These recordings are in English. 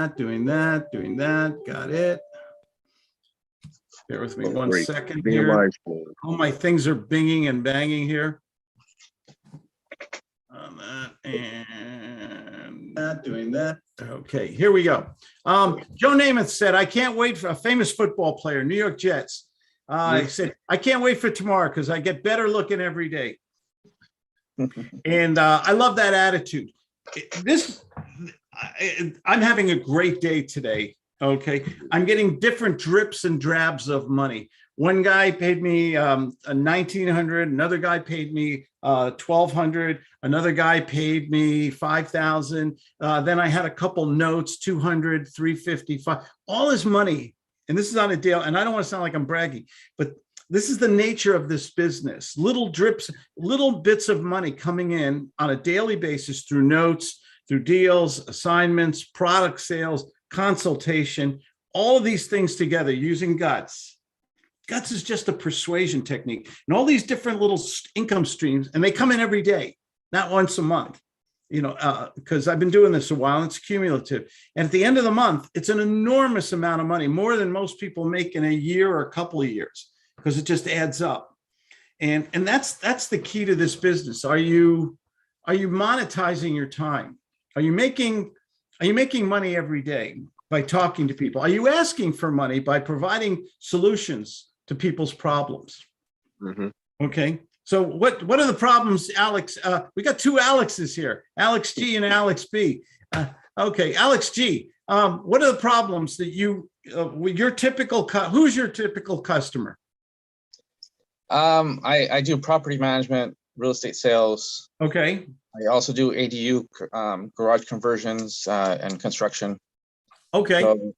that. Got it. Bear with me one Great. second Being here. live for it. All my things are binging and banging here. On that and that, doing that. Okay, here we go. Joe Namath said, I can't wait for a famous football player, New York Jets. I said, I can't wait for tomorrow because I get better looking every day. And I love that attitude. I'm having a great day today. Okay. I'm getting different drips and drabs of money. One guy paid me $1,900. Another guy paid me $1,200. Another guy paid me $5,000. Then I had a couple notes, $200, $355, all this money. And this is on a deal. And I don't want to sound like I'm bragging, but this is the nature of this business. Little drips, little bits of money coming in on a daily basis through notes, through deals, assignments, product sales, consultation, all of these things together using guts. Guts is just a persuasion technique, and all these different little income streams, and they come in every day, not once a month, because I've been doing this a while and it's cumulative. And at the end of the month, it's an enormous amount of money, more than most people make in a year or a couple of years, because it just adds up. And that's the key to this business. Are you monetizing your time? Are you making money every day by talking to people? Are you asking for money by providing solutions to people's problems? Mm-hmm. Okay. So what are the problems, Alex? We got two Alexes here, Alex G and Alex B. Okay, Alex G, what are the problems that who's your typical customer? I do property management, real estate sales. Okay. I also do ADU, garage conversions, and construction. Okay. So,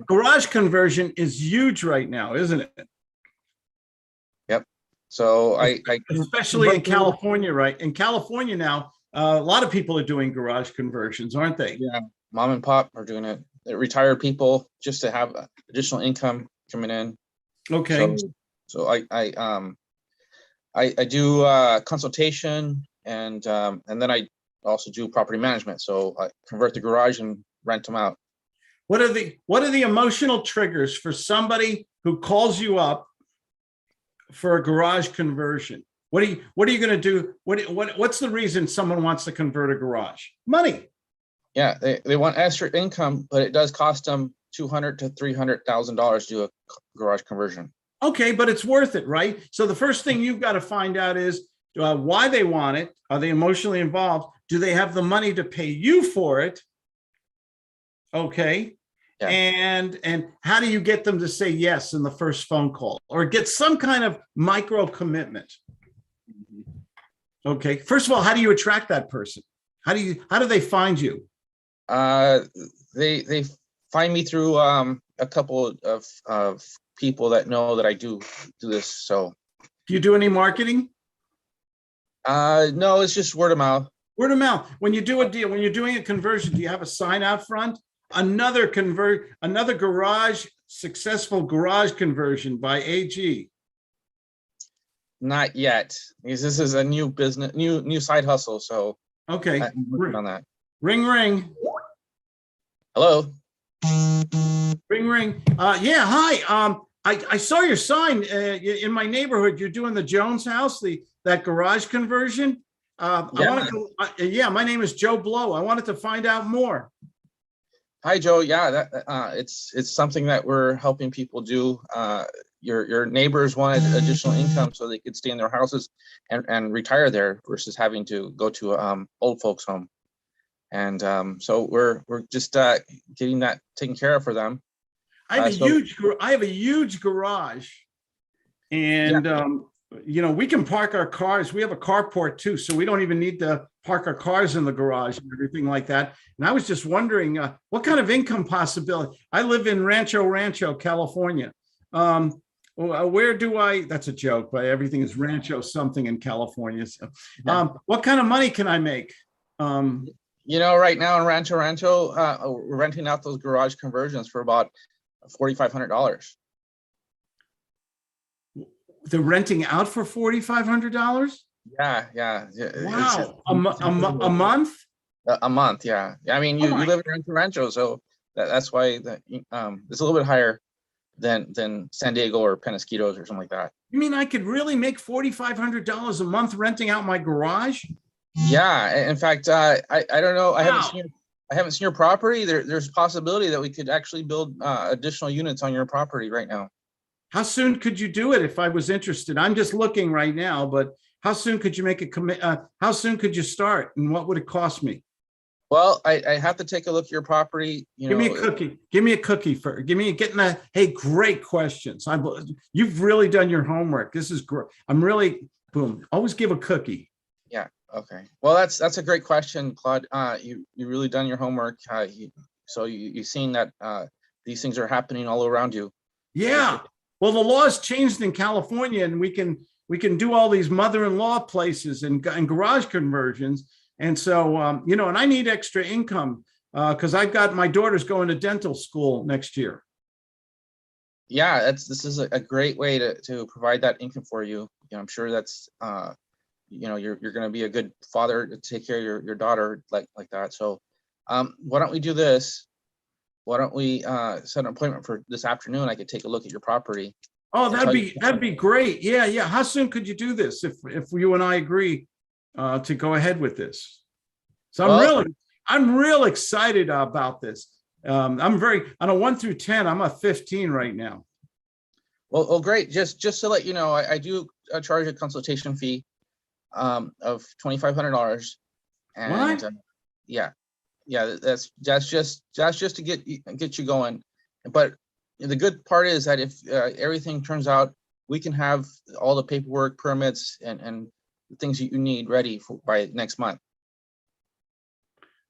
garage conversion is huge right now, isn't it? Yep. So I especially in California, right? In California now, a lot of people are doing garage conversions, aren't they? Yeah, mom and pop are doing it. They're retired people just to have additional income coming in. Okay. So I do consultation, and then I also do property management. So I convert the garage and rent them out. What are the emotional triggers for somebody who calls you up for a garage conversion? What are you going to do? What's the reason someone wants to convert a garage? Money. Yeah, they want extra income, but it does cost them $200,000 to $300,000 to do a garage conversion. Okay, but it's worth it, right? So the first thing you've got to find out is why they want it. Are they emotionally involved? Do they have the money to pay you for it? Okay. Yeah. And how do you get them to say yes in the first phone call, or get some kind of micro commitment? Okay. First of all, how do you attract that person? How do they find you? They find me through a couple of people that know that I do this. So do you do any marketing? No, it's just word of mouth. Word of mouth. When you do a deal, when you're doing a conversion, do you have a sign out front? Another successful garage conversion by AG. Not yet, because this is a new business, new side hustle. So okay, I'm working on that. Ring, ring. Hello. Ring, ring. Yeah, hi. I saw your sign in my neighborhood. You're doing the Jones house, that garage conversion. Yeah. My name is Joe Blow. I wanted to find out more. Hi, Joe. Yeah, it's something that we're helping people do. Your neighbors wanted additional income so they could stay in their houses and retire there versus having to go to old folks home. And so we're just getting that taken care of for them. I have a huge garage, and yeah. We can park our cars. We have a carport too, so we don't even need to park our cars in the garage and everything like that. And I was just wondering what kind of income possibility. I live in Rancho, California. Where do I? That's a joke, but everything is Rancho something in California. So, what kind of money can I make? Right now in Rancho, we're renting out those garage conversions for about $4,500. They're renting out for $4,500? Yeah. Wow, a month? A month, yeah. I mean, you live in Rancho, so that's why it's a little bit higher than San Diego or Penasquitos or something like that. You mean I could really make $4,500 a month renting out my garage? Yeah, in fact, I don't know. Wow. I haven't seen your property. There's a possibility that we could actually build additional units on your property right now. How soon could you do it if I was interested? I'm just looking right now, but how soon could you make a commit? How soon could you start, and what would it cost me? Well, I have to take a look at your property. Give me a cookie. Give me a cookie for. Hey, great questions. You've really done your homework. This is great. I'm really boom. Always give a cookie. Yeah. Okay. Well, that's a great question, Claude. You really done your homework. So you've seen that these things are happening all around you. Yeah. Well, the law's changed in California, and we can do all these mother-in-law places and garage conversions. And so, and I need extra income because I've got my daughter's going to dental school next year. Yeah, this is a great way to provide that income for you. I'm sure that's you're going to be a good father to take care of your daughter like that. So, why don't we do this? Why don't we set an appointment for this afternoon? I could take a look at your property. Oh, that'd be great. Yeah. How soon could you do this if you and I agree to go ahead with this? So I'm real excited about this. On a 1 through 10, I'm a 15 right now. Well, great. Just to let you know, I do charge a consultation fee of $2,500. And what? Yeah, that's just to get you going. But the good part is that if everything turns out, we can have all the paperwork, permits, and the things that you need ready by next month.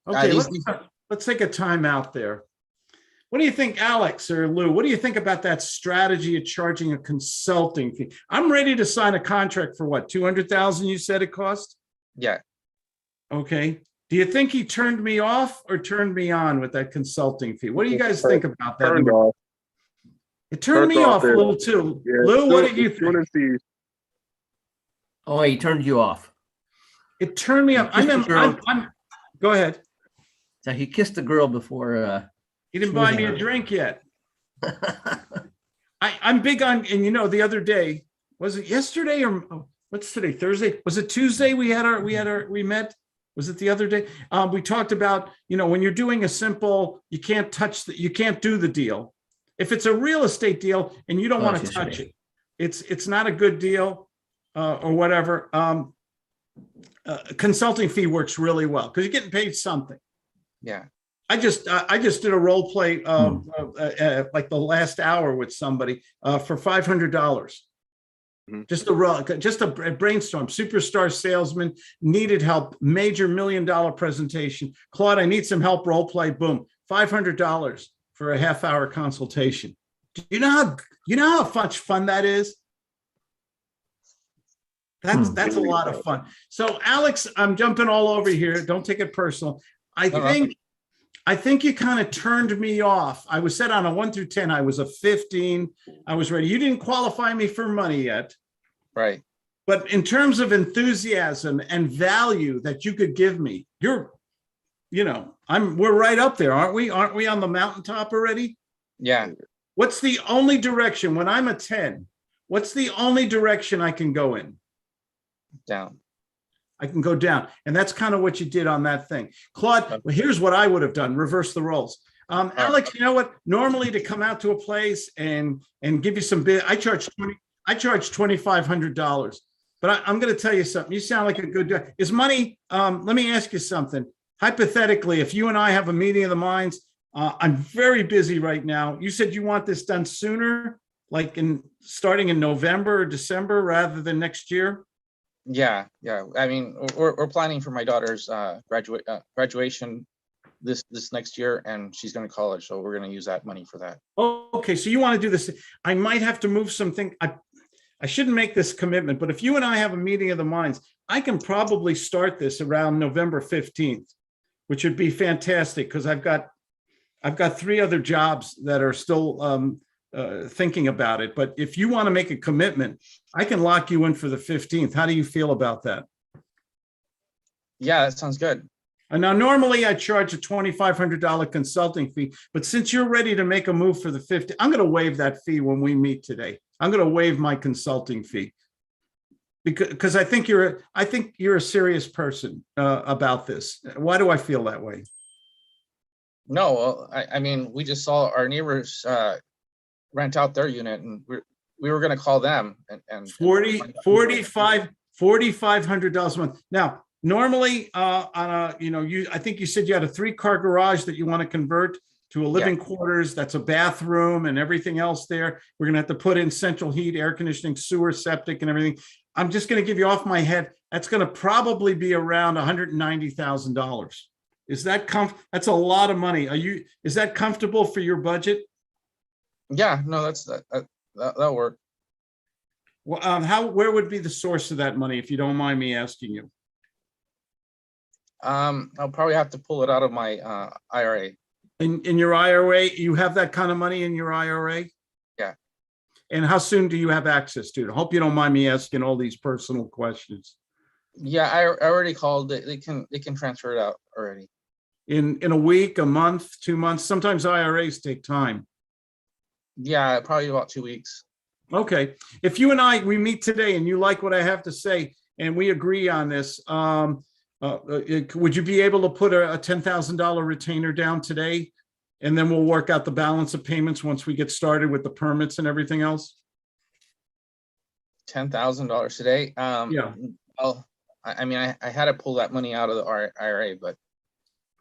Okay, let's take a time out there. What do you think, Alex or Lou? What do you think about that strategy of charging a consulting fee? I'm ready to sign a contract for what, 200,000 you said it cost? Yeah. Okay. Do you think he turned me off or turned me on with that consulting fee? What do you guys think about that? Turned off. It turned me off a little too. Yeah, Lou, what did you think? Oh, he turned you off. It turned me off. Go ahead. So he kissed the girl before. He didn't buy me a drink yet. I'm big on, and the other day, was it yesterday or what's today? Thursday? Was it Tuesday? We met. Was it the other day? We talked about, when you're doing a simple, you can't do the deal. If it's a real estate deal and you don't want to touch it, it's not a good deal or whatever. Consulting fee works really well because you're getting paid something. Yeah. I just did a role play like the last hour with somebody for $500. Just a brainstorm. Superstar salesman, needed help, major $1 million presentation. Claude, I need some help. Role play. Boom, $500 for a half-hour consultation. Do you know how much fun that is? That's a lot of fun. So, Alex, I'm jumping all over here. Don't take it personal. I think you kind of turned me off. I was set on a 1 through 10. I was a 15. I was ready. You didn't qualify me for money yet. Right. But in terms of enthusiasm and value that you could give me, we're right up there, aren't we? Aren't we on the mountaintop already? Yeah. What's the only direction when I'm a 10? What's the only direction I can go in? Down. I can go down. And that's kind of what you did on that thing. Claude, well, here's what I would have done. Reverse the roles. Alex, you know what? Normally to come out to a place and give you some bid, I charge $2,500. But I'm going to tell you something. You sound like a good guy. Is money, let me ask you something. Hypothetically, if you and I have a meeting of the minds, I'm very busy right now. You said you want this done sooner, like starting in November or December rather than next year? Yeah. I mean, we're planning for my daughter's graduation this next year, and she's going to college, so we're going to use that money for that. Oh, okay, so you want to do this? I might have to move something. I shouldn't make this commitment, but if you and I have a meeting of the minds, I can probably start this around November 15th, which would be fantastic because I've got 3 other jobs that are still thinking about it. But if you want to make a commitment, I can lock you in for the 15th. How do you feel about that? Yeah, that sounds good. And now normally I charge a $2,500 consulting fee, but since you're ready to make a move for the 50, I'm going to waive that fee when we meet today. I'm going to waive my consulting fee because I think you're a serious person about this. Why do I feel that way? No, well, I mean, we just saw our neighbors rent out their unit, and we were going to call them and $4,500 a month. Now, normally on a, I think you said you had a 3-car garage that you want to convert to a living quarters. That's a bathroom and everything else there. We're going to have to put in central heat, air conditioning, sewer, septic, and everything. I'm just going to give you off my head. That's going to probably be around $190,000. Is that that's a lot of money. Is that comfortable for your budget? Yeah, no, that'll work. Well, where would be the source of that money, if you don't mind me asking you? I'll probably have to pull it out of my IRA. In your IRA, you have that kind of money in your IRA? Yeah. And how soon do you have access to it? I hope you don't mind me asking all these personal questions. Yeah, I already called it. They can transfer it out already. In a week, a month, 2 months? Sometimes IRAs take time. Yeah, probably about 2 weeks. Okay. If you and we meet today and you like what I have to say and we agree on this, would you be able to put a $10,000 retainer down today? And then we'll work out the balance of payments once we get started with the permits and everything else? $10,000 today? Yeah. Well, I mean, I had to pull that money out of the IRA, but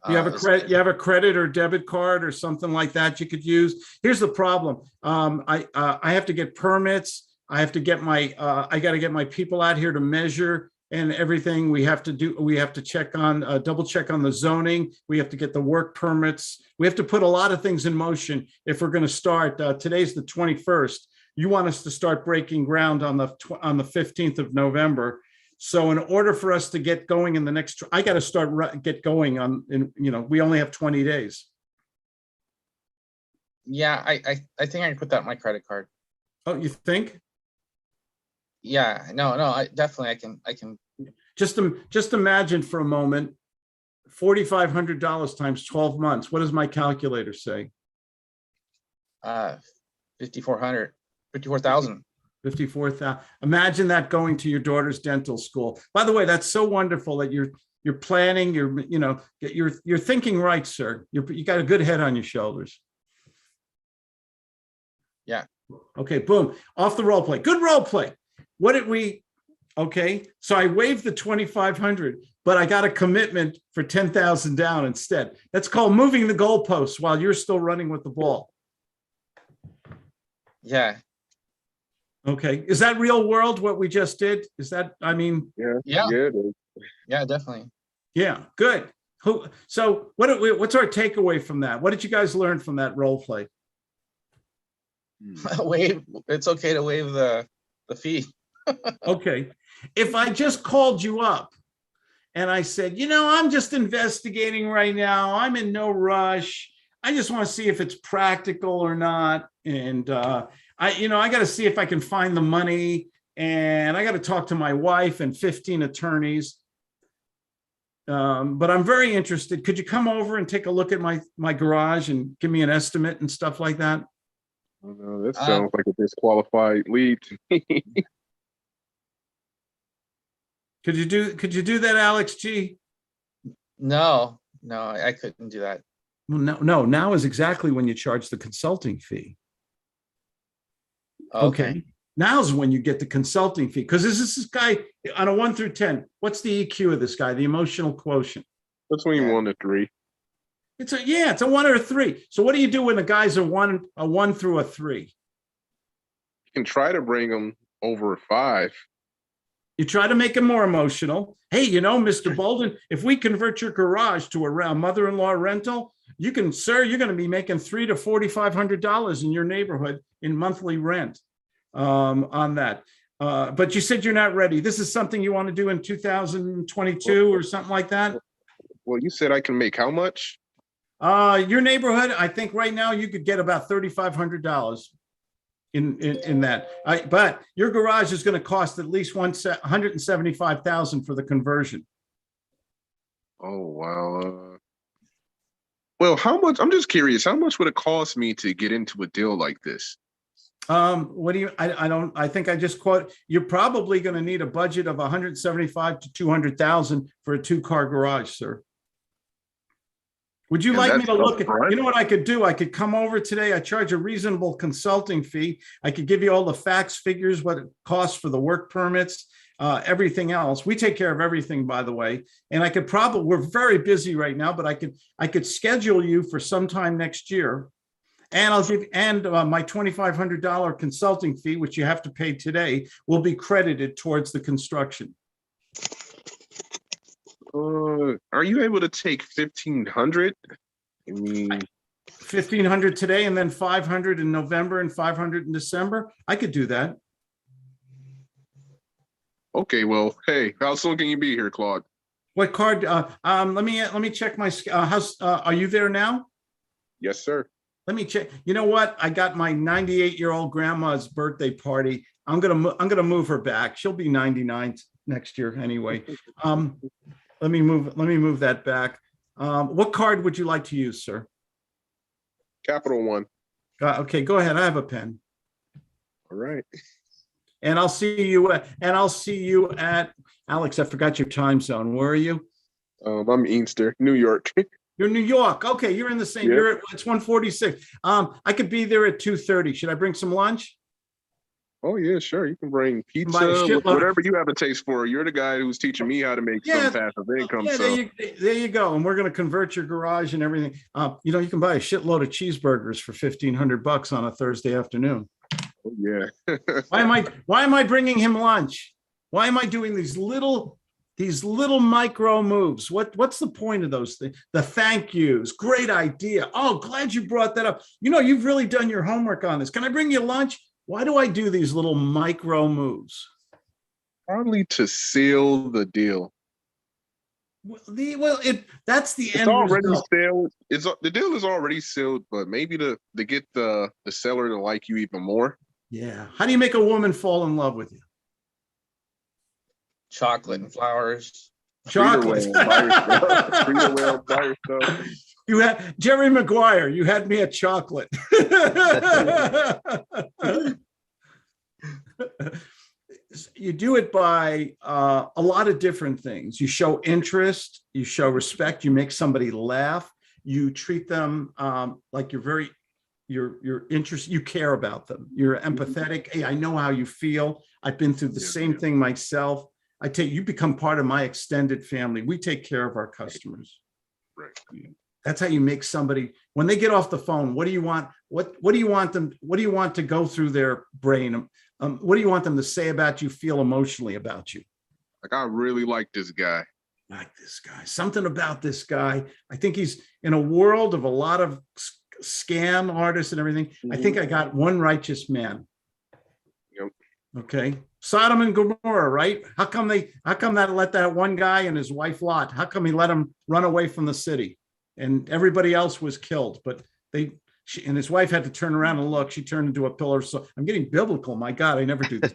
you have a credit or debit card or something like that you could use. Here's the problem. I have to get permits. I got to get my people out here to measure and everything. We have to double check on the zoning. We have to get the work permits. We have to put a lot of things in motion if we're going to start. Today's the 21st. You want us to start breaking ground on the 15th of November. So in order for us to get going in the next, I got to get going we only have 20 days. Yeah, I think I can put that on my credit card. Oh, you think? Yeah, no, I definitely, I can. Just imagine for a moment, $4,500 times 12 months. What does my calculator say? 5,400, 54,000. 54,000. Imagine that going to your daughter's dental school. By the way, that's so wonderful that you're planning. You're thinking right, sir. You got a good head on your shoulders. Yeah. Okay. Boom. Off the role play. Good role play. What did we? Okay. So I waived the 2,500, but I got a commitment for 10,000 down instead. That's called moving the goalposts while you're still running with the ball. Yeah. Okay. Is that real world what we just did? Is that, Yeah, definitely. Yeah, good. So what's our takeaway from that? What did you guys learn from that role play? It's okay to waive the fee. Okay. If I just called you up and I said, I'm just investigating right now. I'm in no rush. I just want to see if it's practical or not. And, I got to see if I can find the money, and I got to talk to my wife and 15 attorneys. But I'm very interested. Could you come over and take a look at my garage and give me an estimate and stuff like that? Oh, no, that sounds like a disqualified lead to me. Could you do that, Alex G? No, I couldn't do that. Well, no. Now is exactly when you charge the consulting fee. Okay. Now's when you get the consulting fee, because this guy on a 1 through 10. What's the EQ of this guy? The emotional quotient. Between 1 to 3. It's a 1 or a 3. So what do you do when the guys are a 1 through a 3? You can try to bring them over a 5. You try to make him more emotional. Hey, Mr. Bolden, if we convert your garage to a mother-in-law rental, you're going to be making $300 to $4,500 in your neighborhood in monthly rent on that. But you said you're not ready. This is something you want to do in 2022 or something like that? Well, you said I can make how much? Your neighborhood, I think right now you could get about $3,500 in that. But your garage is going to cost at least $175,000 for the conversion. Oh wow. Well, how much? I'm just curious. How much would it cost me to get into a deal like this? What do you, I don't, I think I just quote, you're probably going to need a budget of 175 to 200,000 for a 2-car garage, sir. Would you And like me that's to look at, upfront? you know what I could do? I could come over today. I charge a reasonable consulting fee. I could give you all the facts, figures, what it costs for the work permits, everything else. We take care of everything, by the way. And I could probably, we're very busy right now, but I could schedule you for sometime next year. And I'll give, and my $2,500 consulting fee, which you have to pay today, will be credited towards the construction. Are you able to take 1,500? I mean, 1,500 today and then 500 in November and 500 in December. I could do that. okay. Well, hey, how soon can you be here, Claude? What card? Let me check my, how's, are you there now? Yes, sir. Let me check. You know what? I got my 98-year-old grandma's birthday party. I'm gonna move her back. She'll be 99 next year anyway. Let me move that back. What card would you like to use, sir? Capital One. Okay, go ahead. I have a pen. All right. And I'll see you at Alex. I forgot your time zone. Where are you? I'm Inkster, New York. You're in New York. Okay, you're in the same. Yep. You're at, it's 1:46. I could be there at 2:30. Should I bring some lunch? Oh yeah, sure. You can bring pizza, Buy a shitload. whatever you have a taste for. You're the guy who's teaching me how to make Yeah. some passive income. Yeah, So there you go. And we're going to convert your garage and everything. You know, you can buy a shitload of cheeseburgers for $1,500 on a Thursday afternoon. oh, yeah. Why am I bringing him lunch? Why am I doing these little micro moves? What's the point of those things? The thank yous. Great idea. Oh, glad you brought that up. You know, you've really done your homework on this. Can I bring you lunch? Why do I do these little micro moves? Probably to seal the deal. That's the It's end already result. sealed. The deal is already sealed, but maybe to get the seller to like you even more. Yeah. How do you make a woman fall in love with you? Chocolate and flowers. Chocolate. Frida will buy yourself. You had Jerry Maguire. You had me at chocolate. You do it by a lot of different things. You show interest, you show respect, you make somebody laugh, you treat them like you're interested, you care about them, you're empathetic. Hey, I know how you feel. I've been through the same thing myself. You become part of my extended family. We take care of our customers. Right. That's how you make somebody, when they get off the phone, what do you want? What do you want them? What do you want to go through their brain? What do you want them to say about you, feel emotionally about you? Like, I really like this guy. Like this guy, something about this guy. I think he's in a world of a lot of scam artists and everything. I think I got one righteous man. Yep. Okay. Sodom and Gomorrah, right? How come that let that one guy and his wife Lot, how come he let him run away from the city? And everybody else was killed, but she and his wife had to turn around and look. She turned into a pillar. So I'm getting biblical. My God, I never do this.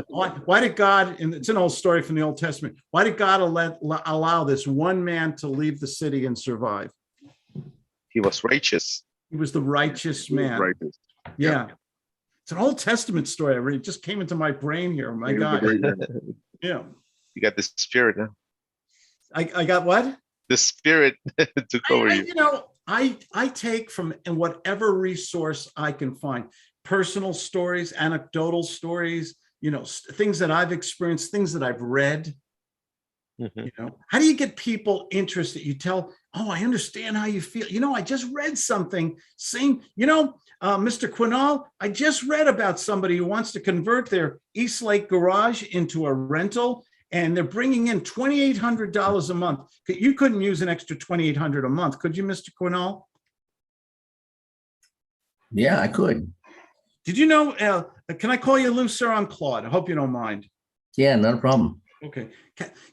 Why did God, and it's an old story from the Old Testament, why did God allow this one man to leave the city and survive? He was righteous. He was the righteous man. Righteous. Yeah. It's an Old Testament story. I really just came into my brain here. My He was a God. great man. Yeah. You got the spirit now. I got what? The spirit took over you. You know, I take from whatever resource I can find, personal stories, anecdotal stories, you know, things that I've experienced, things that I've read. Mhm. You know, how do you get people interested? You tell, oh, I understand how you feel. You know, I just read something saying, you know, Mr. Quinal, I just read about somebody who wants to convert their East Lake garage into a rental, and they're bringing in $2,800 a month. You couldn't use an extra $2,800 a month, could you, Mr. Quinal? Yeah, I could. Did you know, can I call you Lou, sir? I'm Claude. I hope you don't mind. Yeah, not a problem. Okay.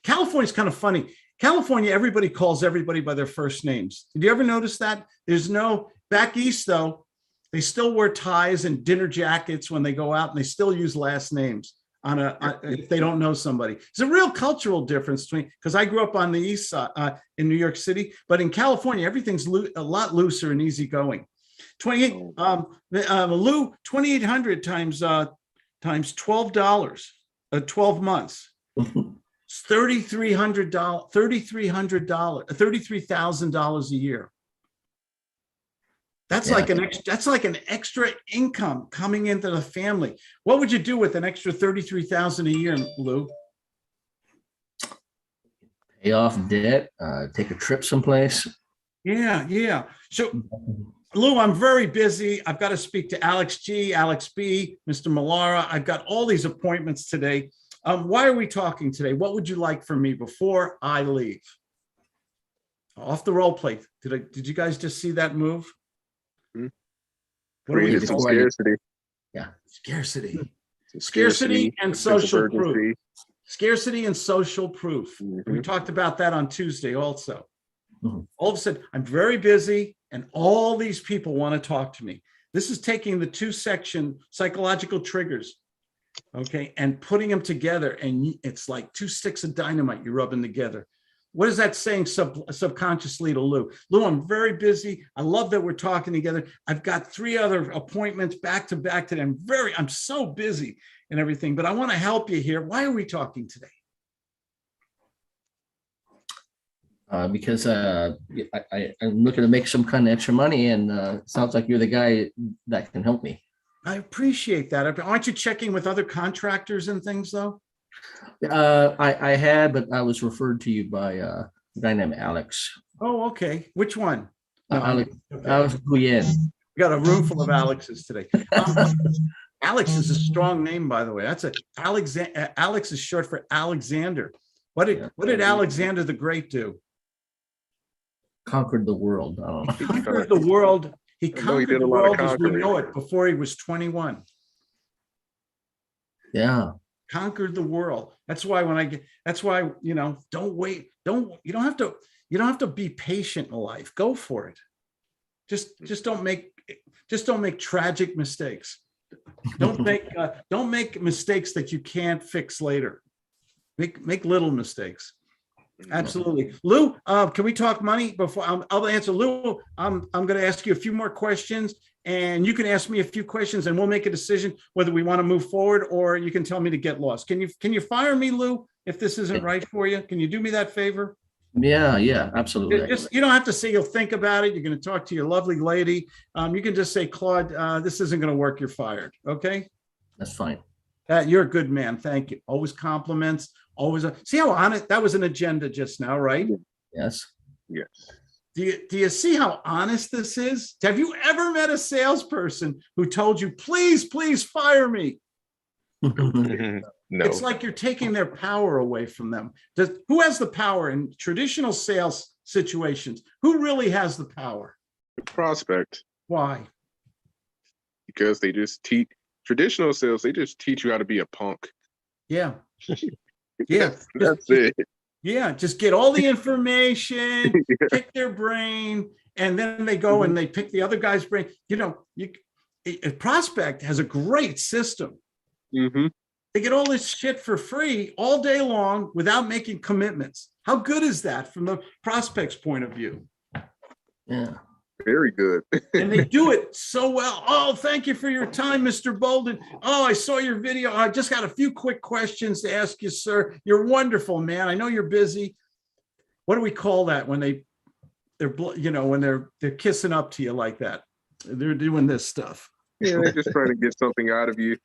California's kind of funny. California, everybody calls everybody by their first names. Did you ever notice that? There's no, back east though, they still wear ties and dinner jackets when they go out, and they still use last names. if they don't know somebody. It's a real cultural difference between, because I grew up on the east side in New York City, but in California, everything's a lot looser and easygoing. 28 Lou, 2,800 times $12, 12 months. It's $3,300 a year. That's Yeah. like an extra income coming into the family. What would you do with an extra 33,000 a year, Lou? Pay off debt, take a trip someplace. Yeah. So, Lou, I'm very busy. I've got to speak to Alex G, Alex B, Mr. Malara. I've got all these appointments today. Why are we talking today? What would you like from me before I leave? Off the role play. Did you guys just see that move? What do we Created some call it? scarcity. Yeah. Scarcity and sense of social proof. urgency. Scarcity and social proof. We Mhm. talked about that on Tuesday also. Mhm. All of a sudden, I'm very busy and all these people want to talk to me. This is taking the two section psychological triggers, okay, and putting them together. And it's like two sticks of dynamite you're rubbing together. What is that saying subconsciously to Lou? Lou, I'm very busy. I love that we're talking together. I've got 3 other appointments back to back today. I'm so busy and everything, but I want to help you here. Why are we talking today? Because I'm looking to make some kind of extra money, and it sounds like you're the guy that can help me. I appreciate that. Aren't you checking with other contractors and things though? I had, but I was referred to you by a guy named Alex. Oh, okay. Which one? No, Alex, okay. Alex Guyen. We got a room full of Alexes today. Alex is a strong name, by the way. That's Alex is short for Alexander. What did Alexander the Great do? Conquered the world. I don't know. He conquered the world. He I know he conquered did a the lot of world as we conquering. know it before he was 21. Yeah. Conquered the world. That's why don't wait. You don't have to be patient in life. Go for it. Just don't make tragic mistakes. Don't make mistakes that you can't fix later. Make little mistakes. Absolutely. Lou, can we talk money before I'll answer? Lou, I'm going to ask you a few more questions and you can ask me a few questions and we'll make a decision whether we want to move forward or you can tell me to get lost. Can you fire me, Lou, if this isn't right for you? Can you do me that favor? Yeah, absolutely. You don't have to say you'll think about it. You're going to talk to your lovely lady. You can just say, Claude, this isn't going to work. You're fired. Okay. That's fine. You're a good man. Thank you. Always compliments. Always. See how honest that was an agenda just now, right? Yes. Yes. Do you see how honest this is? Have you ever met a salesperson who told you, please fire me? No. It's like you're taking their power away from them. Who has the power in traditional sales situations? Who really has the power? The prospect, Why? because they just teach traditional sales. They just teach you how to be a punk. Yeah. Yeah. That's it. Yeah. Just get all the information, pick their brain, and then they go and they pick the other guy's brain. A prospect has a great system. Mm-hmm. They get all this shit for free all day long without making commitments. How good is that from the prospect's point of view? Yeah. Very good. And they do it so well. Oh, thank you for your time, Mr. Bolden. Oh, I saw your video. I just got a few quick questions to ask you, sir. You're wonderful, man. I know you're busy. What do we call that when they're kissing up to you like that? They're doing this stuff. Yeah, they're just trying to get something out of you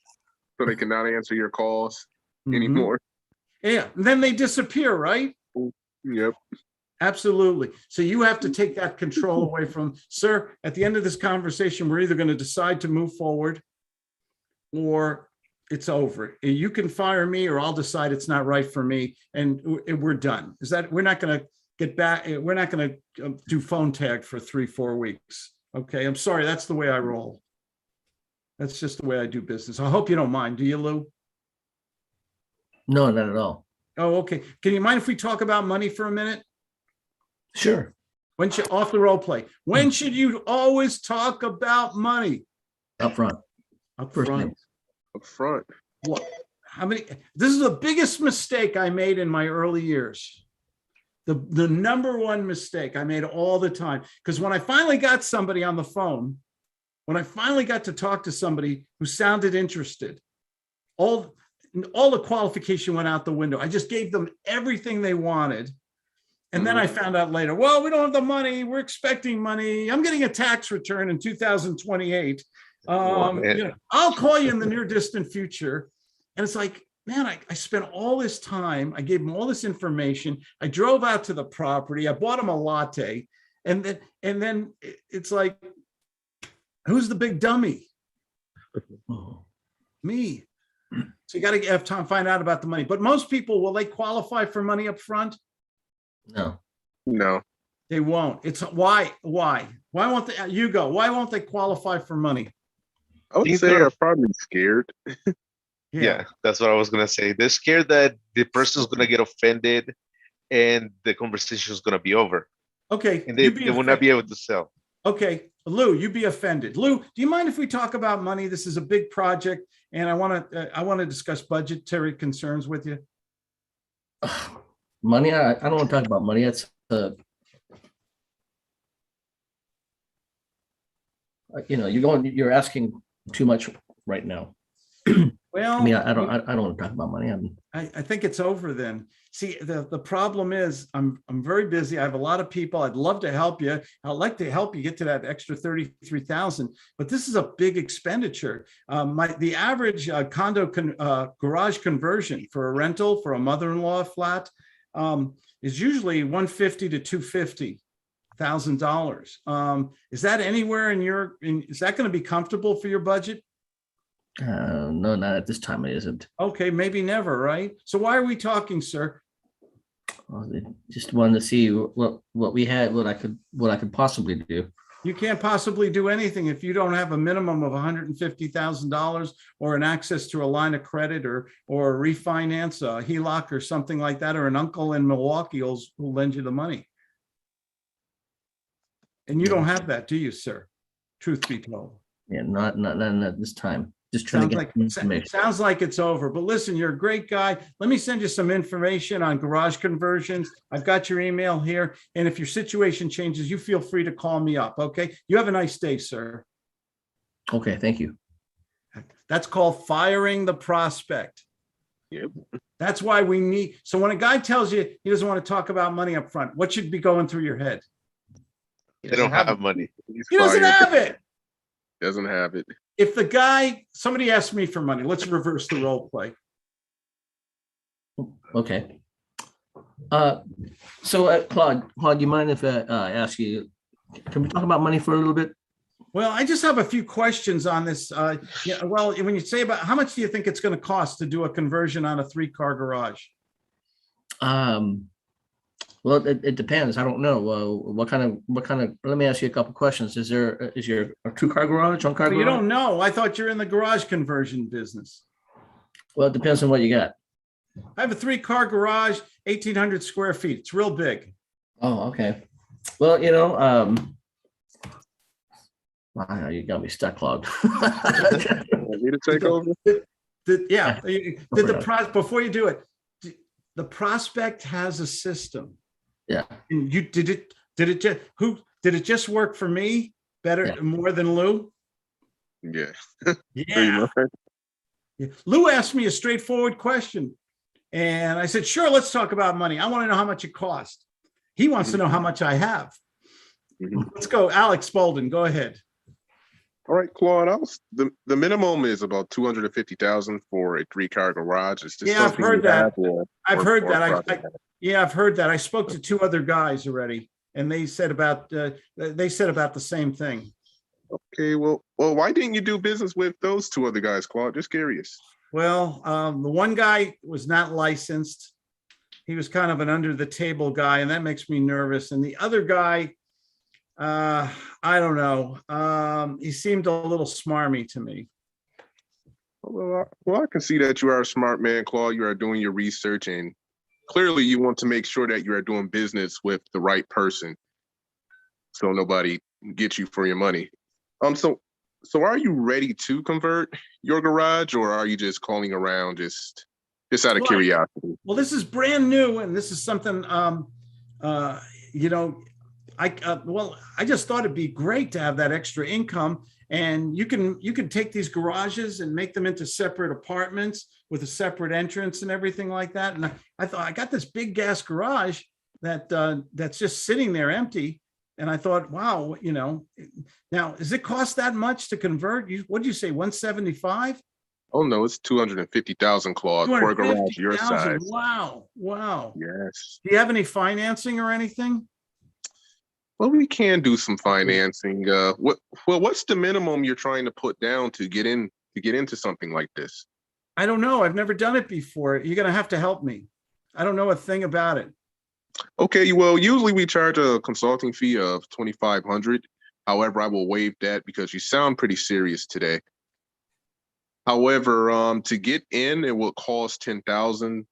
so they cannot answer your calls Mhm. anymore. Yeah. And then they disappear, right? Yep. Absolutely. So you have to take that control away from, sir, at the end of this conversation, we're either going to decide to move forward or it's over. You can fire me or I'll decide it's not right for me and we're done. We're not going to get back. We're not going to do phone tag for 3-4 weeks. Okay. I'm sorry. That's the way I roll. That's just the way I do business. I hope you don't mind. Do you, Lou? No, not at all. Oh, okay. Can you mind if we talk about money for a minute? Sure. Off the role play. When should you always talk about money? Up front. Up First front. name. Up front. What? this is the biggest mistake I made in my early years. The number one mistake I made all the time. Because when I finally got somebody on the phone, when I finally got to talk to somebody who sounded interested, all the qualification went out the window. I just gave them everything they wanted. And then I found out later, well, we don't have the money. We're expecting money. I'm getting a tax return in 2028. I'll call you in the near distant future. And it's like, man, I spent all this time. I gave them all this information. I drove out to the property. I bought them a latte. And then it's like, who's the big dummy? Me. So you got to have time to find out about the money. But most people, will they qualify for money up front? No. They won't. It's why won't they? You go. Why won't they qualify for money? I would say they're probably scared. Yeah, that's what I was gonna say. They're scared that the person's gonna get offended and the conversation is gonna be over. Okay. And they will not be able to sell. Okay, Lou, you be offended. Lou, do you mind if we talk about money? This is a big project, and I want to discuss budgetary concerns with you. Money, I don't want to talk about money. It's you're asking too much right now. Well, I mean, I don't want to talk about money. I think it's over then. See, the problem is I'm very busy. I have a lot of people. I'd love to help you. I'd like to help you get to that extra 33,000, but this is a big expenditure. The average condo garage conversion for a rental for a mother-in-law flat is usually $150,000 to $250,000. Is that anywhere is that going to be comfortable for your budget? No, not at this time. It isn't. Okay, maybe never, right? So why are we talking, sir? Well, I just wanted to see what we had, what I could possibly do. You can't possibly do anything if you don't have a minimum of $150,000 or an access to a line of credit or a refinance, a HELOC or something like that, or an uncle in Milwaukee who'll lend you the money. And you don't have that, do you, sir? Truth be told. Yeah, not at this time. Just trying to get information. Sounds like it's over, but listen, you're a great guy. Let me send you some information on garage conversions. I've got your email here. And if your situation changes, you feel free to call me up. Okay. You have a nice day, sir. Okay. Thank you. That's called firing the prospect. Yep. That's why we need. So when a guy tells you he doesn't want to talk about money up front, what should be going through your head? They don't have money. He doesn't have it. Doesn't have it. If somebody asked me for money, let's reverse the role play. Okay. So Claude, you mind if I ask you, can we talk about money for a little bit? Well, I just have a few questions on this. Well, when you say about how much do you think it's going to cost to do a conversion on a 3-car garage? Well, it depends. I don't know. What kind of, let me ask you a couple questions. Is your a 2-car garage, 1-car garage? You don't know. I thought you're in the garage conversion business. Well, it depends on what you got. I have a 3-car garage, 1,800 square feet. It's real big. Oh, okay. Well, wow, you got me stuck, Claude. Me to take over? Before you do it, the prospect has a system. Yeah. And did it just work for me better, more than Lou? Yeah. Yeah. Lou asked me a straightforward question. And I said, sure, let's talk about money. I want to know how much it costs. He wants to know how much I have. Let's go. Alex Spaulding, go ahead. All right, Claude, the minimum is about 250,000 for a 3-car garage. It's just I've heard that. I've heard that. I've heard that. I spoke to 2 other guys already, and they said about the same thing. Okay, well, why didn't you do business with those 2 other guys, Claude? Just curious. Well, the one guy was not licensed. He was kind of an under the table guy, and that makes me nervous. And the other guy, I don't know. He seemed a little smarmy to me. Well, I can see that you are a smart man, Claude. You are doing your research, and clearly you want to make sure that you are doing business with the right person, so nobody gets you for your money. So So are you ready to convert your garage, or are you just calling around just out of Well, curiosity? Well, this is brand new, and this is something, you know, I just thought it'd be great to have that extra income. And you can take these garages and make them into separate apartments with a separate entrance and everything like that. And I thought, I got this big gas garage that's just sitting there empty. And I thought, wow, now does it cost that much to convert? What'd you say, 175? Oh no, it's 250,000, Claude, for a garage your 250,000. size. Wow. Wow. Yes. Do you have any financing or anything? Well, we can do some financing. What's the minimum you're trying to put down to get into something like this? I don't know. I've never done it before. You're going to have to help me. I don't know a thing about it. Okay, well, usually we charge a consulting fee of 2,500. However, I will waive that because you sound pretty serious today. However, to get in, it will cost 10,000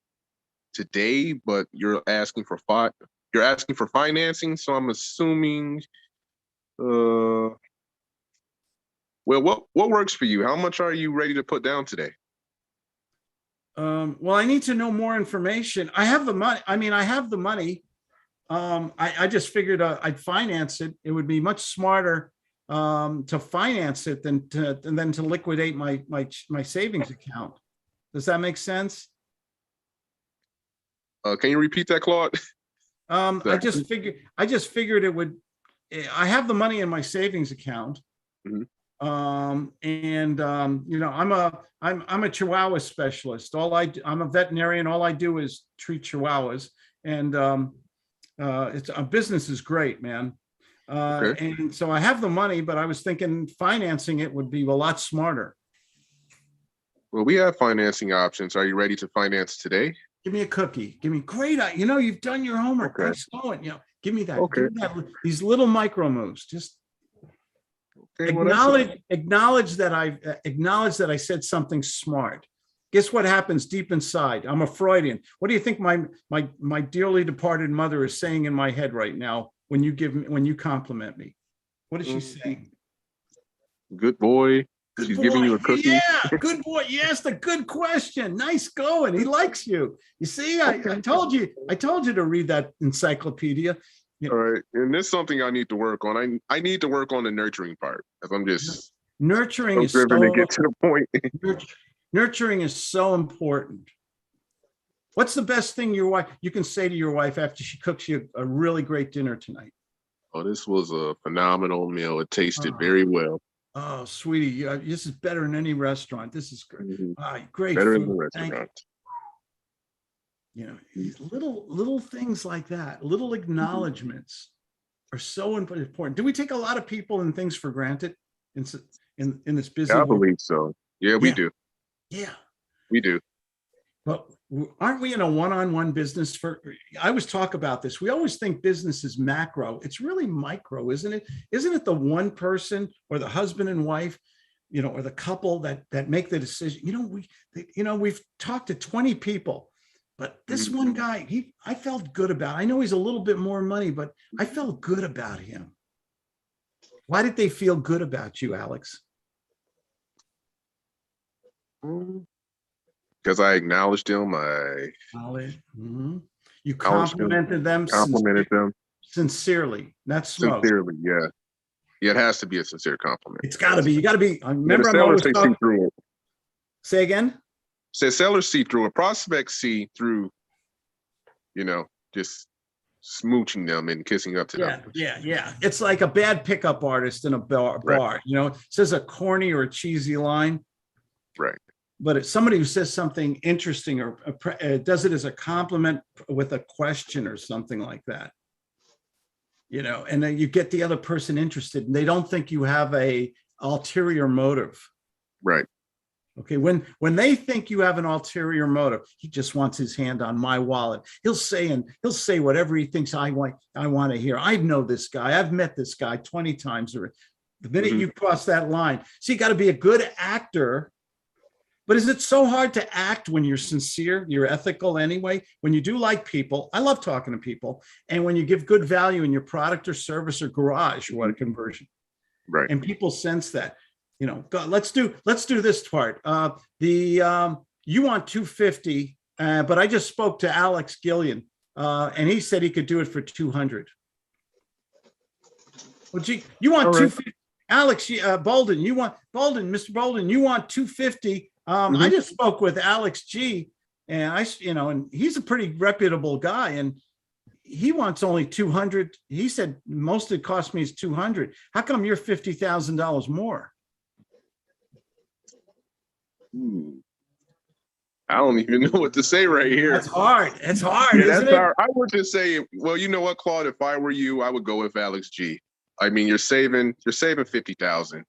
today, but you're asking for financing. So I'm assuming, well, what works for you? How much are you ready to put down today? Well, I need to know more information. I have the money. I mean, I have the money. I just figured I'd finance it. It would be much smarter to finance it than to liquidate my savings account. Does that make sense? Can you repeat that, Claude? I just figured it would. I have the money in my savings account. Mhm. I'm a Chihuahua specialist. I'm a veterinarian. All I do is treat Chihuahuas, and it's a business is great, man. Okay. And so I have the money, but I was thinking financing it would be a lot smarter. Well, we have financing options. Are you ready to finance today? Give me a cookie. Give me great. You've done your homework. Okay. Nice going. Give me that. Okay. Give me that. These little micro moves. Just Okay, well, acknowledge that I said something smart. Guess what happens deep inside? I'm a Freudian. What do you think my dearly departed mother is saying in my head right now when you compliment me? What is she saying? Good boy. Good She's boy. giving you a cookie. Yeah, good boy. You asked a good question. Nice going. He likes you. You see, I told you to read that encyclopedia. All right, and this is something I need to work on. I need to work on the nurturing part, as I'm just Nurturing is driven to get to the point. Nurturing is so important. What's the best thing you can say to your wife after she cooks you a really great dinner tonight? Oh, this was a phenomenal meal. It tasted very well. Oh, sweetie, this is better than any restaurant. This is great. Mhm. Great Better food. than the Thank you. restaurant. These little things like that, little acknowledgments are so important. Do we take a lot of people and things for granted in this busy Yeah, I world? believe so. Yeah, we do. Yeah. We do. But aren't we in a one-on-one business? I always talk about this. We always think business is macro. It's really micro, isn't it? Isn't it the one person or the husband and wife, or the couple that make the decision? We've talked to 20 people, but this one guy, I felt good about. I know he's a little bit more money, but I felt good about him. Why did they feel good about you, Alex? Because I acknowledged them. Mhm. You Acknowledged complimented them. Complimented them Sincerely. Not smoke. sincerely. Yeah, yeah. It has to be a sincere compliment. It's got to be. You got to be. I Yeah, remember. the I'm sellers always they see talking. through it. Say again. Said sellers see through it. Prospects see through. Just smooching them and kissing up to them. Yeah. It's like a bad pickup artist in a bar. Right. Says a corny or a cheesy line. Right. But it's somebody who says something interesting or does it as a compliment with a question or something like that. And then you get the other person interested and they don't think you have a ulterior motive. Right. Okay. When they think you have an ulterior motive, he just wants his hand on my wallet. He'll say whatever he thinks I want to hear. I know this guy. I've met this guy 20 times already. The minute you cross that line, so you got to be a good actor. But is it so hard to act when you're sincere, you're ethical anyway? When you do like people, I love talking to people. And when you give good value in your product or service or garage, what a conversion. Right. And people sense that. let's do this part. You want 250, but I just spoke to Alex Gillian, and he said he could do it for 200. Well, gee, you want 250, Alex Bolden, Mr. Bolden, you want 250. I just spoke with Alex G, and and he's a pretty reputable guy, and he wants only 200. He said most it cost me is 200. How come you're $50,000 more? I don't even know what to say right here. That's hard. It's hard, Yeah, isn't that's it? hard. I would just say, well, you know what, Claude? If I were you, I would go with Alex G. I mean, you're saving 50,000.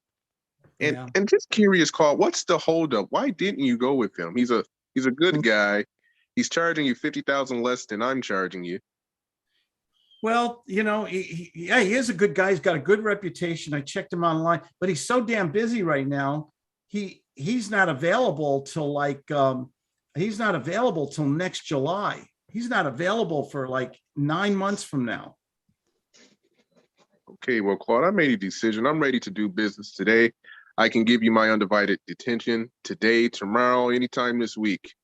And just curious, Claude, what's the holdup? Why didn't you go with him? He's a good guy. He's charging you 50,000 less than I'm charging you. Well, he is a good guy. He's got a good reputation. I checked him online, but he's so damn busy right now. He's not available till next July. He's not available for like 9 months from now. Okay, well, Claude, I made a decision. I'm ready to do business today. I can give you my undivided attention today, tomorrow, anytime this week.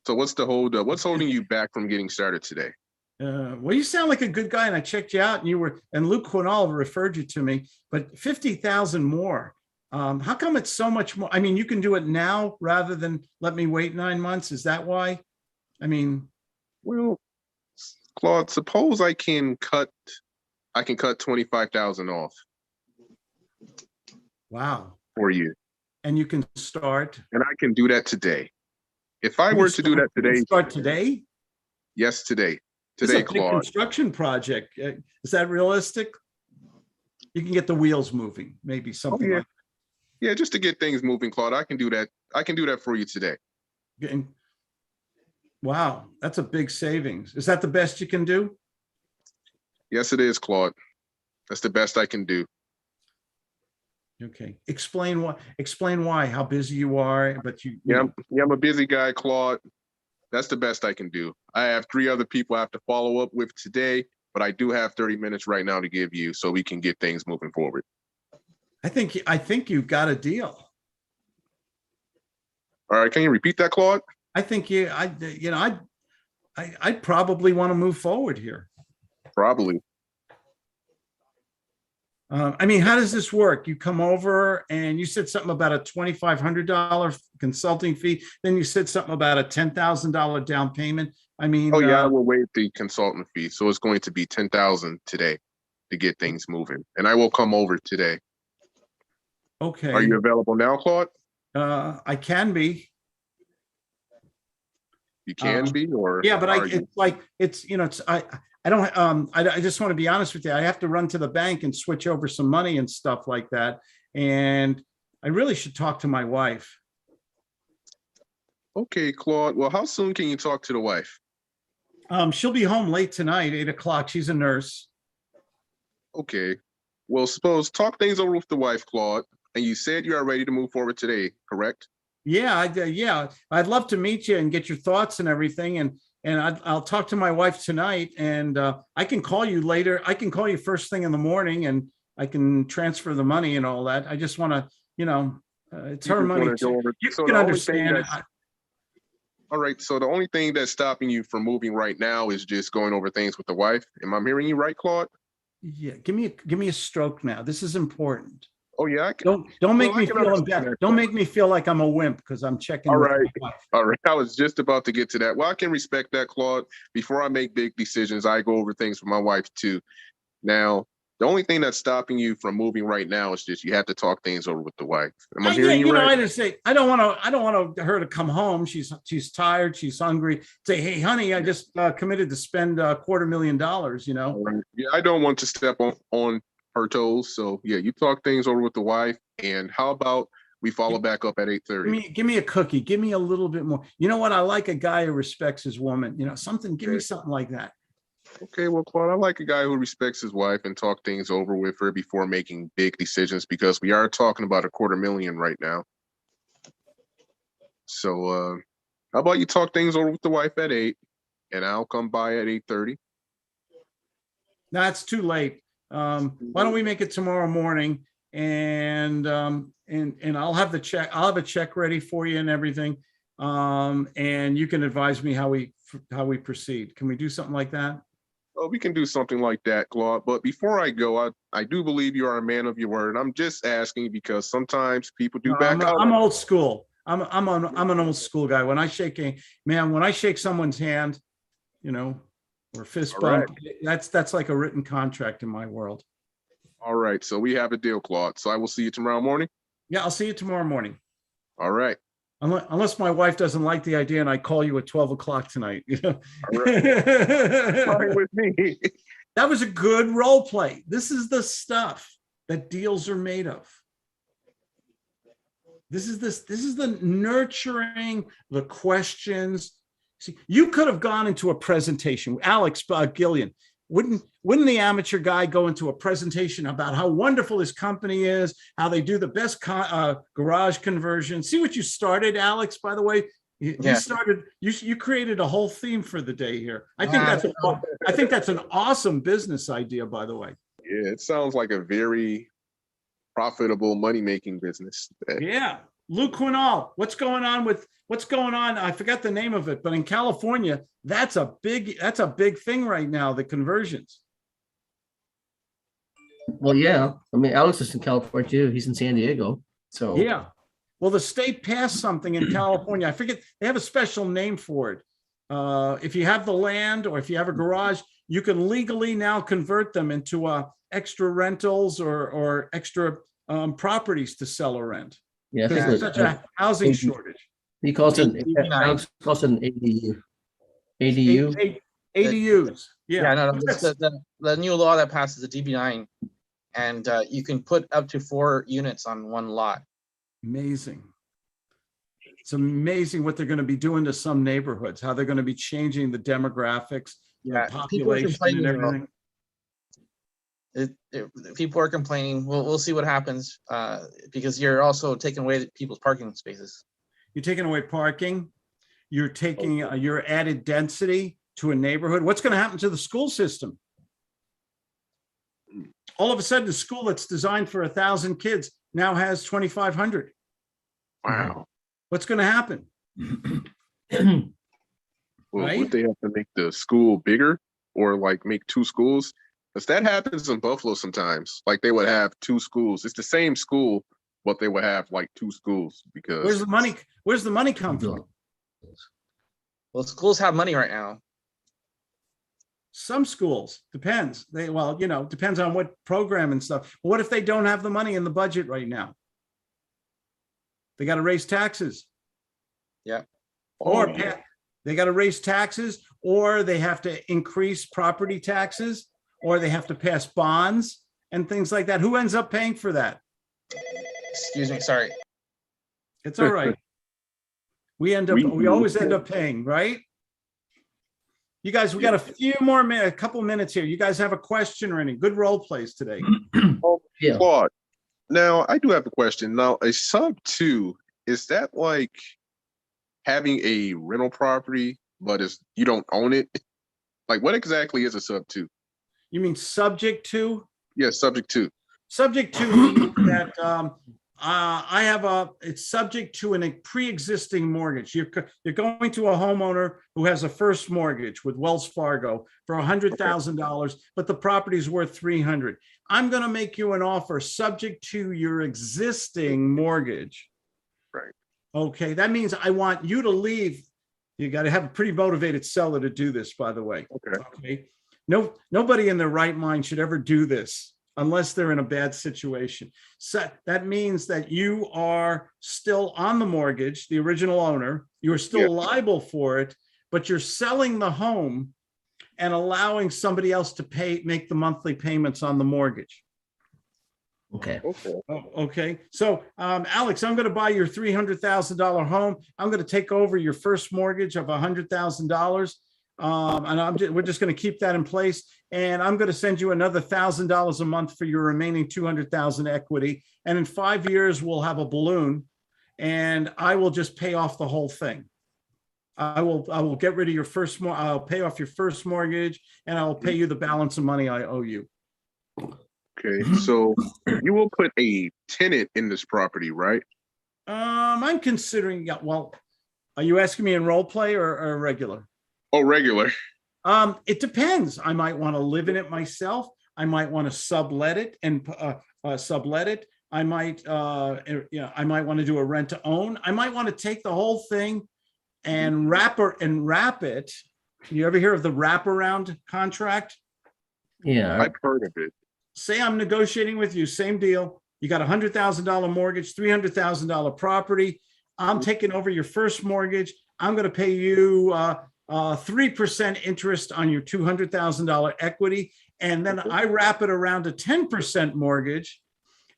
So what's the holdup? What's holding you back from getting started today? Well, you sound like a good guy, and I checked you out, and Luke Quinal referred you to me, but 50,000 more. How come it's so much more? I mean, you can do it now rather than let me wait 9 months. Is that why? I mean, well, Claude, suppose I can cut 25,000 off. Wow. For you. And you can start. And I can do that today. If I were to do that today. Start today? Yes, today. It's Today, a big Claude. construction project. Is that realistic? You can get the wheels moving, maybe something like that. Yeah, just to get things moving, Claude. I can do that. I can do that for you today. Wow, that's a big savings. Is that the best you can do? Yes, it is, Claude. That's the best I can do. Okay. Explain why, how busy you are, but I'm a busy guy, Claude. That's the best I can do. I have 3 other people I have to follow up with today, but I do have 30 minutes right now to give you so we can get things moving forward. I think you've got a deal. All right, can you repeat that, Claude? I think I'd probably want to move forward here. Probably. I mean, how does this work? You come over and you said something about a $2,500 consulting fee. Then you said something about a $10,000 down payment. I mean, oh yeah, I will waive the consultant fee. So it's going to be 10,000 today to get things moving. And I will come over today. Okay. Are you available now, Claude? I can be. You can be, or yeah, but I just want to be honest with you. I have to run to the bank and switch over some money and stuff like that. And I really should talk to my wife. Okay, Claude. Well, how soon can you talk to the wife? She'll be home late tonight, 8 o'clock. She's a nurse. Okay. Well, suppose talk things over with the wife, Claude. And you said you are ready to move forward today, correct? Yeah, I'd love to meet you and get your thoughts and everything. And I'll talk to my wife tonight, and I can call you later. I can call you first thing in the morning, and I can transfer the money and all that. I just want to, it's her money. You can understand. All right. So the only thing that's stopping you from moving right now is just going over things with the wife. Am I hearing you right, Claude? Yeah. Give me a stroke now. This is important. Oh yeah. Don't make me feel bad. Don't make me feel like I'm a wimp because I'm checking. All right. All right. I was just about to get to that. Well, I can respect that, Claude. Before I make big decisions, I go over things with my wife too. Now, the only thing that's stopping you from moving right now is just you have to talk things over with the wife. Am I hearing you right? I just say I don't want her to come home. She's tired. She's hungry. Say, hey, honey, I just committed to spend $250,000. Right. Yeah, I don't want to step on her toes. So yeah, you talk things over with the wife. And how about we follow back up at 8:30? Give me a cookie. Give me a little bit more. You know what? I like a guy who respects his woman. Something. Give me something like that. Okay, well, Claude, I like a guy who respects his wife and talk things over with her before making big decisions, because we are talking about $250,000 right now. So how about you talk things over with the wife at 8, and I'll come by at 8:30. No, it's too late. Why don't we make it tomorrow morning? and I'll have the check. I'll have a check ready for you and everything. And you can advise me how we proceed. Can we do something like that? Oh, we can do something like that, Claude. But before I go, I do believe you are a man of your word. I'm just asking because sometimes people do back out. I'm old school. I'm an old school guy. When I shake someone's hand, or fist All bump, that's like a written contract in my world. All right. So we have a deal, Claude. So I will see you tomorrow morning. Yeah, I'll see you tomorrow morning. All right. Unless my wife doesn't like the idea and I call you at 12 o'clock tonight. All right. Fine with me. That was a good role play. This is the stuff that deals are made of. This is the nurturing, the questions. See, you could have gone into a presentation. Alex Gillian, wouldn't the amateur guy go into a presentation about how wonderful his company is, how they do the best garage conversion? See what you started, Alex, by the way? You created a whole theme for the day here. I think that's an awesome business idea, by the way. Yeah, it sounds like a very profitable money-making business. Yeah. Lou Quinal, what's going on? I forgot the name of it, but in California, that's a big thing right now, the conversions. Well, yeah. I mean, Alex is in California too. He's in San Diego. So yeah. Well, the state passed something in California. I forget, they have a special name for it. If you have the land or if you have a garage, you can legally now convert them into extra rentals or extra properties to sell or rent. Yeah, there's such a housing shortage. He calls it an ADU. ADUs. Yeah. No, the new law that passes the DB9, and you can put up to 4 units on one lot. Amazing. It's amazing what they're going to be doing to some neighborhoods, how they're going to be changing the demographics, the population and everything. People are complaining. We'll see what happens because you're also taking away people's parking spaces. You're taking away parking. You're taking your added density to a neighborhood. What's going to happen to the school system? All of a sudden, a school that's designed for 1,000 kids now has 2,500. Wow. What's going to happen? Well, Right? would they have to make the school bigger or like make 2 schools? Because that happens in Buffalo sometimes. Like they would have 2 schools. It's the same school, but they would have like 2 schools because Where's the money come from? Well, schools have money right now. Some schools, depends. Depends on what program and stuff. What if they don't have the money in the budget right now? They got to raise taxes. Yeah. Or they got to raise taxes, or they have to increase property taxes, or they have to pass bonds and things like that. Who ends up paying for that? Excuse me, sorry. It's all right. We always end up paying, right? You guys, we got a couple minutes here. You guys have a question or any good role plays today? Yeah. Claude, now I do have a question. Now, a sub 2, is that like having a rental property, but you don't own it? Like what exactly is a sub 2? You mean subject to? Yeah, subject to. Subject to means that it's subject to a pre-existing mortgage. You're going to a homeowner who has a first mortgage with Wells Fargo for $100,000, but the property is worth $300,000. I'm going to make you an offer subject to your existing mortgage. Right. Okay, that means I want you to leave. You got to have a pretty motivated seller to do this, by the way. Okay. Nobody in their right mind should ever do this unless they're in a bad situation. So that means that you are still on the mortgage, the original owner, you are still liable for it, but you're selling the home and allowing somebody else to make the monthly payments on the mortgage. Okay. Okay. So, Alex, I'm going to buy your $300,000 home. I'm going to take over your first mortgage of $100,000. And we're just going to keep that in place. And I'm going to send you another $1,000 a month for your remaining $200,000 equity. And in 5 years, we'll have a balloon and I will just pay off the whole thing. I will get rid of your I'll pay off your first mortgage and I'll pay you the balance of money I owe you. Okay, so you will put a tenant in this property, right? I'm considering, yeah, well, are you asking me in role play or regular? Oh, regular. It depends. I might want to live in it myself. I might want to sublet it and sublet it. I might, I might want to do a rent to own. I might want to take the whole thing and wrap it. You ever hear of the wraparound contract? Yeah. I've heard of it. Say I'm negotiating with you, same deal. You got $100,000 mortgage, $300,000 property. I'm taking over your first mortgage. I'm going to pay you 3% interest on your $200,000 equity. And then I wrap it around a 10% mortgage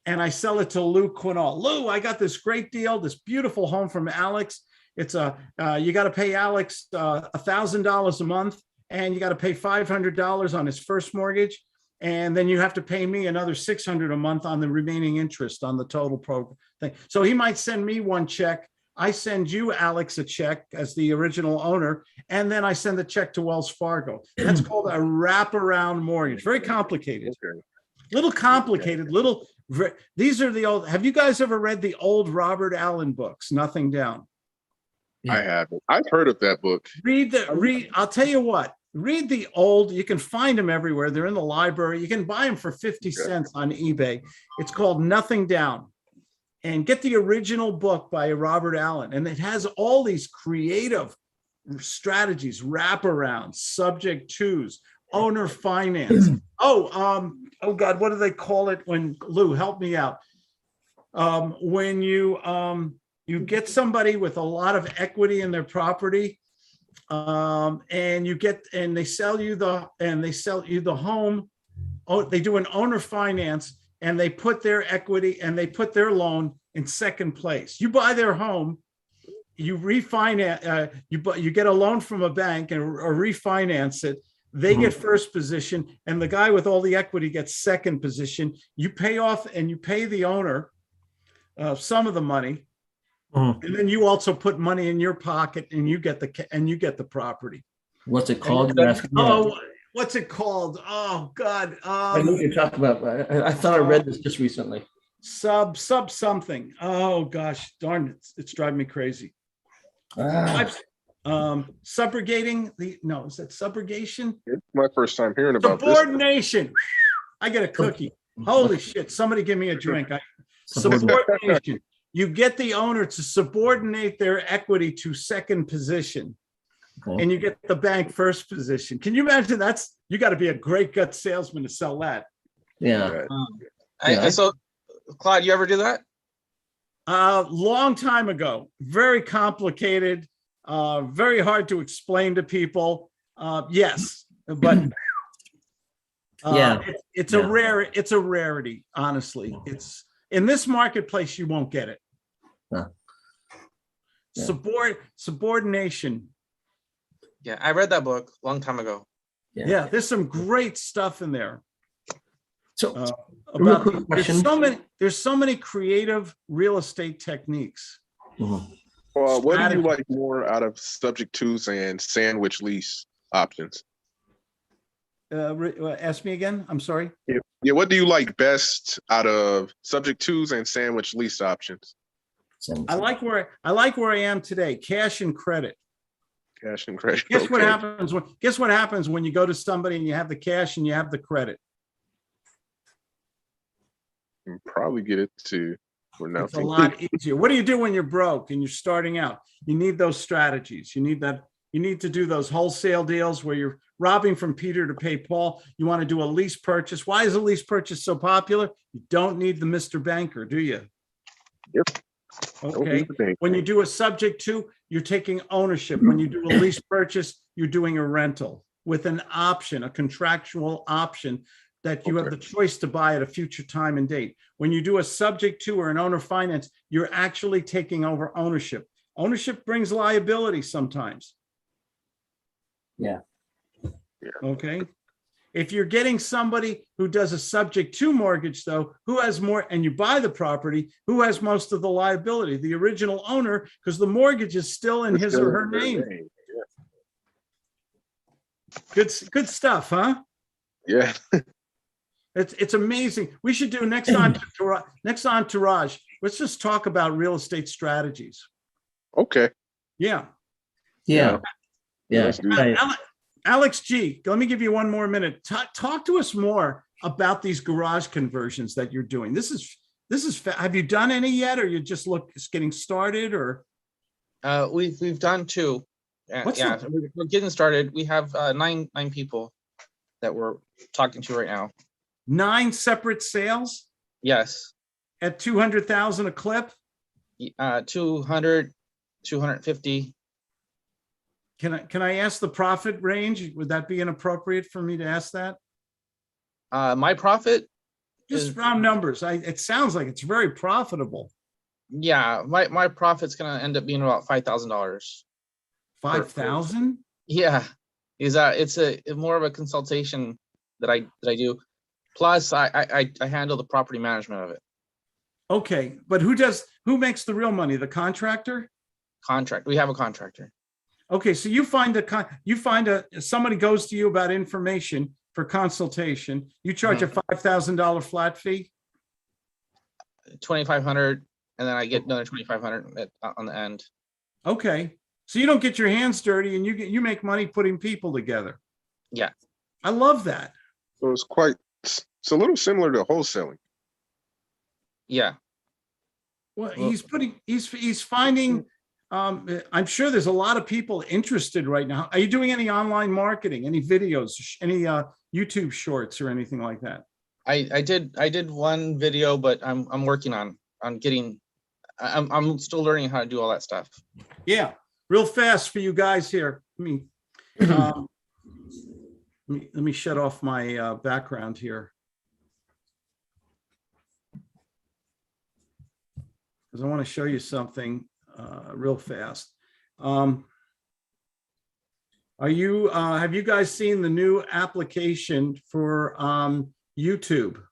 and I sell it to Lou Quinall. Lou, I got this great deal, this beautiful home from Alex. It's you got to pay Alex $1,000 a month and you got to pay $500 on his first mortgage. And then you have to pay me another $600 a month on the remaining interest on the total program thing. So he might send me one check. I send you, Alex, a check as the original owner, and then I send the check to Wells Fargo. That's called a wraparound mortgage. Very complicated. Little complicated, these are the old, have you guys ever read the old Robert Allen books, Nothing Down? I haven't. I've heard of that book. I'll tell you what, read the old, you can find them everywhere. They're in the library. You can buy them for 50 cents on eBay. It's called Nothing Down. And get the original book by Robert Allen. And it has all these creative strategies, wraparounds, subject twos, owner finance. Oh God, what do they call it when, Lou, help me out. When you get somebody with a lot of equity in their property, and they sell you the home. Oh, they do an owner finance and they put their equity and they put their loan in second place. You buy their home, you refinance, you get a loan from a bank or refinance it. They get first position and the guy with all the equity gets second position. You pay off and you pay the owner some of the money. And then you also put money in your pocket and you get the property. What's it called? What's it called? Oh God. I know what you're talking about. I thought I read this just recently. Sub something. Oh gosh, darn it. It's driving me crazy. Subrogating is that subrogation? It's my first time hearing about subordination. This. I get a cookie. Holy shit. Somebody give me a drink. Subordination. You get the owner to subordinate their equity to second position. Okay. And you get the bank first position. Can you imagine? You got to be a great gut salesman to sell that. Yeah. So, Claude, you ever do that? Long time ago. Very complicated. Very hard to explain to people. Yes, but it's a rarity. Honestly, it's in this marketplace. You won't get it. Subordination. Yeah, I read that book a long time ago. Yeah, there's some great stuff in there. So, there's so many creative real estate techniques. Well, what do you like more out of subject twos and sandwich lease options? Ask me again. I'm sorry. Yeah, what do you like best out of subject twos and sandwich lease options? I like where I am today. Cash and credit. Cash and credit. Guess what happens when you go to somebody and you have the cash and you have the credit? You probably get it to it's a lot easier. What do you do when you're broke and you're starting out? You need those strategies. You need to do those wholesale deals where you're robbing from Peter to pay Paul. You want to do a lease purchase. Why is a lease purchase so popular? You don't need the Mr. Banker, do you? Yep. Okay. When you do a subject to, you're taking ownership. When you do a lease purchase, you're doing a rental with an option, a contractual option that you have the choice to buy at a future time and date. When you do a subject to or an owner finance, you're actually taking over ownership. Ownership brings liability sometimes. Yeah. Okay. If you're getting somebody who does a subject to mortgage, though, who has more, and you buy the property, who has most of the liability? The original owner, because the mortgage is still in his or her name. Good stuff, huh? Yeah. It's amazing. We should do next on Entourage. Let's just talk about real estate strategies. Okay. Yeah. Yeah. Yeah. Let's do that. I- Alex G, let me give you one more minute. Talk to us more about these garage conversions that you're doing. This is have you done any yet, or you just getting started, or? We've done 2. What's Yeah, the- we're getting started. We have nine people that we're talking to right now. 9 separate sales Yes, at 200,000 a clip. 200, 250. Can I ask the profit range? Would that be inappropriate for me to ask that? My profit, Just Is- round numbers. It sounds like it's very profitable. yeah, my profit's gonna end up being about $5,000. 5,000? Yeah, it's more of a consultation that I do. Plus, I handle the property management of it. Okay, but who makes the real money? The contractor? Contract. We have a contractor. Okay, so you find somebody goes to you about information for consultation. You charge a $5,000 flat fee? 2,500, and then I get another 2,500 on the end. Okay, so you don't get your hands dirty and you make money putting people together. Yeah. I love that. So it's a little similar to wholesaling. Yeah. Well, Well- he's finding, I'm sure there's a lot of people interested right now. Are you doing any online marketing, any videos, any YouTube shorts or anything like that? I did one video, but I'm working on getting. I'm still learning how to do all that stuff. Yeah, real fast for you guys here. Let me shut off my background here. Because I want to show you something real fast. Have you guys seen the new application for YouTube?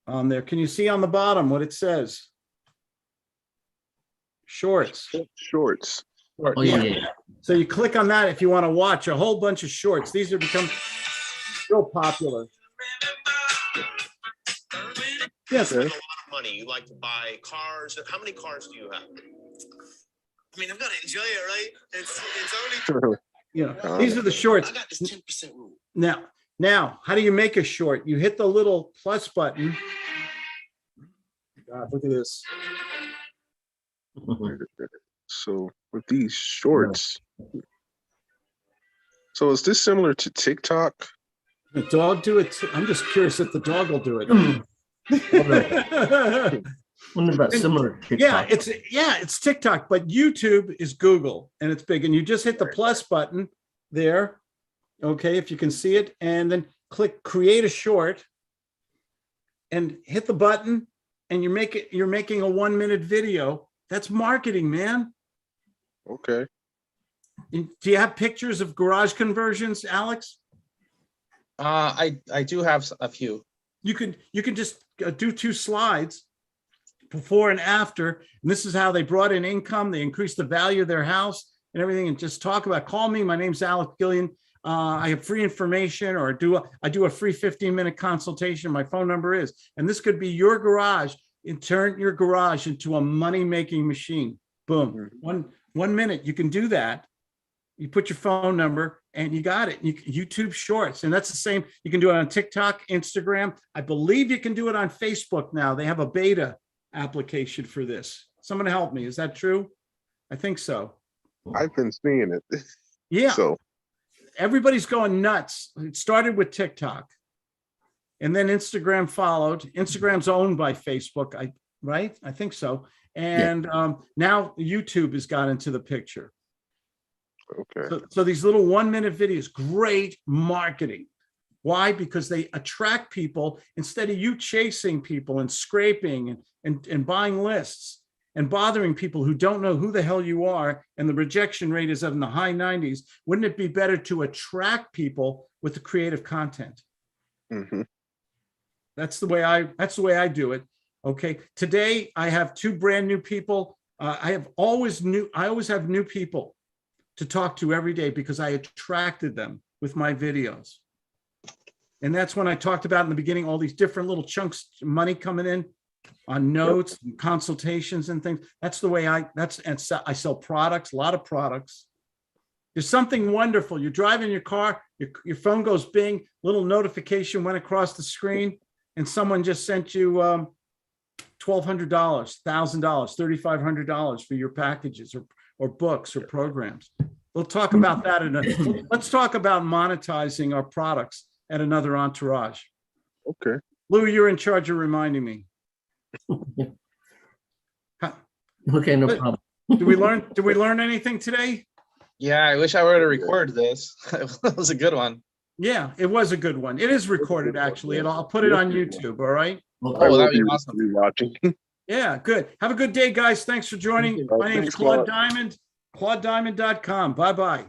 On there, can you see on the bottom what it says? Shorts. Shorts. Oh, yeah. So you click on that if you want to watch a whole bunch of shorts. These have become real popular. Yes, A lot of money. You like to buy cars. How many cars do you have? I mean, I'm gonna enjoy it, right? It's only. you know, these are the shorts. I got this 10% rule. Now, how do you make a short? You hit the little plus button. God, look at this. So with these shorts, so is this similar to TikTok? The dog do it. I'm just curious if the dog will do it. Wonder about similar. to Yeah, TikTok. it's TikTok, but YouTube is Google and it's big. And you just hit the plus button there. Okay, if you can see it, and then click create a short and hit the button, and you're making a 1-minute video. That's marketing, man. Okay. Do you have pictures of garage conversions, Alex? I do have a few. You can just do 2 slides, before and after, and this is how they brought in income, they increased the value of their house and everything, and just talk about, call me, my name's Alex Gillian. I have free information, or I do a free 15-minute consultation. My phone number is, and this could be your garage, and turn your garage into a money-making machine. Boom. 1 minute, you can do that. You put your phone number and you got it. YouTube Shorts, and that's the same. You can do it on TikTok, Instagram. I believe you can do it on Facebook now. They have a beta application for this. Someone help me. Is that true? I think so. I've been seeing it. Yeah. So Everybody's going nuts. It started with TikTok, and then Instagram followed. Instagram's owned by Facebook, right? I think so. And now YouTube has got into the picture. okay. So these little 1-minute videos, great marketing. Why? Because they attract people instead of you chasing people and scraping and buying lists and bothering people who don't know who the hell you are, and the rejection rate is in the high 90s. Wouldn't it be better to attract people with the creative content? Mm-hmm. That's the way I do it. Okay. Today I have 2 brand new people. I always have new people to talk to every day because I attracted them with my videos. And that's when I talked about in the beginning, all these different little chunks of money coming in on notes and consultations and things. That's the way I sell products, a lot of products. There's something wonderful. You're driving your car, your phone goes bing, little notification went across the screen, and someone just sent you $1,200, $1,000, $3,500 for your packages or books or programs. We'll talk about that let's talk about monetizing our products at another Entourage. Okay. Lou, you're in charge of reminding me. Okay, no problem. Did we learn anything today? Yeah, I wish I were to record this. That was a good one. Yeah, it was a good one. It is recorded, actually, and I'll put it on YouTube. All right. Oh, that'd be awesome. Watching. Yeah, good. Have a good day, guys. Thanks for joining. My name's Thanks, Claude Claude. Diamond, ClaudeDiamond.com. Bye-bye.